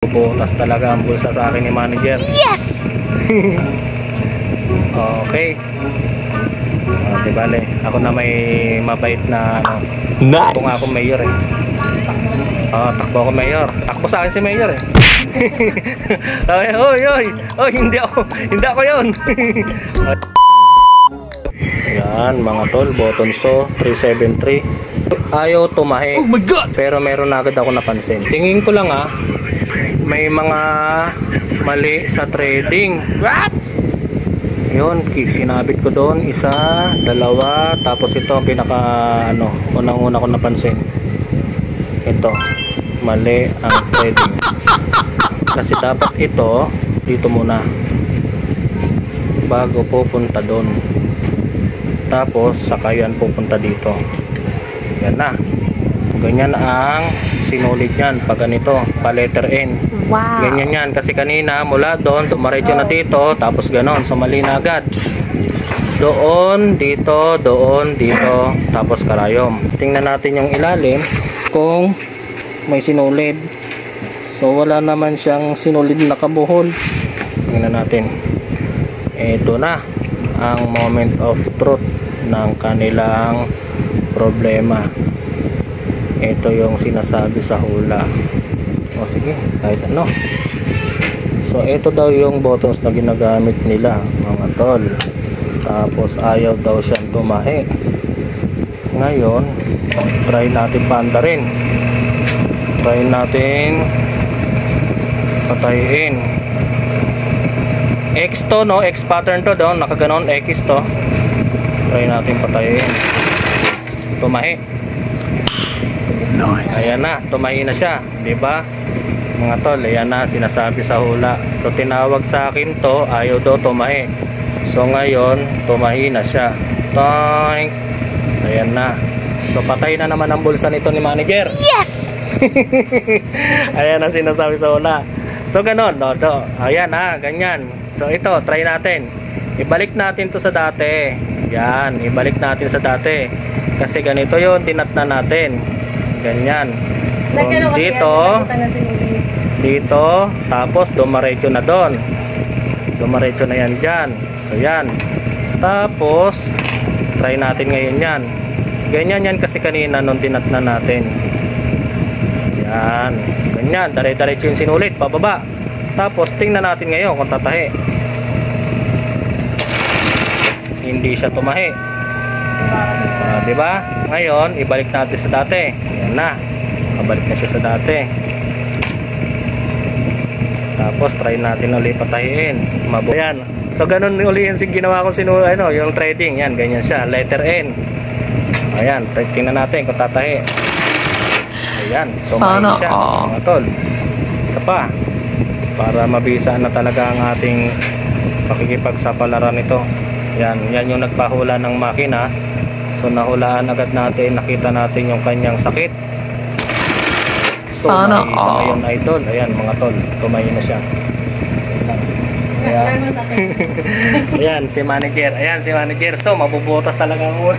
Bubutas talaga ang bulsa sa akin ni manager. Yes! Okay. Di bale, ako na may mabait na ano. Nice. Kung ako mayor eh. Takbo ako mayor. Takbo sa akin si mayor eh. Oy, hindi ako yun. Yan mga tol, Botonso 373. Ayaw tumahi. Oh my God! Pero meron na agad ako napansin. Tingin ko lang may mga mali sa trading. What? Yun, sinabit ko doon, isa, dalawa, tapos ito ang pinaka unang-una ko napansin. Ito, mali ang trading. Kasi dapat ito dito muna bago pupunta doon. Tapos saka yan pupunta dito. Yan na. Ganyan ang sinulit yan pag ganito, pa letter N. Wow. Ganyan yan kasi kanina mula doon dumaretso na dito, tapos ganon, so mali na agad. Doon, dito, tapos karayom. Tingnan natin yung ilalim kung may sinulid. So wala naman siyang sinulid na kabuhol. Tingnan natin. Ito na ang moment of truth ng kanilang problema. Ito yung sinasabi sa hula. O sige, kahit ano. So ito daw yung buttons na ginagamit nila mga tol. Tapos ayaw daw siyang tumahi. Ngayon try natin paandarin. Try natin patayin. X to, no? X pattern to doon, nakaganon, X to. Try natin patayin. Tumahi. Nice. Ayan na, tumahi na siya, 'di ba? Mga tol, ayan na sinasabi sa hula. So tinawag sa akin to, ayaw daw tumahi. So ngayon, tumahi na siya. Toink. Ayan na. So patay na naman ang bulsa nito ni manager. Yes! Ayan ang sinasabi sa hula. So ganon, no, to. Ayan ganyan. So ito, try natin. Ibalik natin to sa dati. Yan, ibalik natin sa dati. Kasi ganito 'yon, tinatna natin. Ganyan. Dito, tapos dumaretso na doon. Dumaretso na yan dyan. So yan. Tapos try natin ngayon yan. Ganyan yan kasi kanina nung tinatna natin. Yan. So ganyan, dire-diretso yung sinulit, pababa. Tapos tingnan natin ngayon kung tatahi. Hindi siya tumahi. Diba? Ngayon, ibalik natin sa dati. Ayan na. Kabalik na siya sa dati. Tapos, try natin ulit patahiin. Ayan. So, ganun ulit yung ginawa ko yung trading. Yan, ganyan siya. Letter N. Ayan. Tingnan natin kung tatahi. Ayan. Tumahi siya. Mga tol. Isa pa. Para mabisa na talaga ang ating pakikipagsapalaran nito. Yan. Yan yung nagpahula ng makina. So nahulaan agad natin, nakita natin yung kanyang sakit. Sana all. Ngayon idol, ayan mga tol, tumayo na siya. Ayan si manager, so mabubutas talaga ang ulo.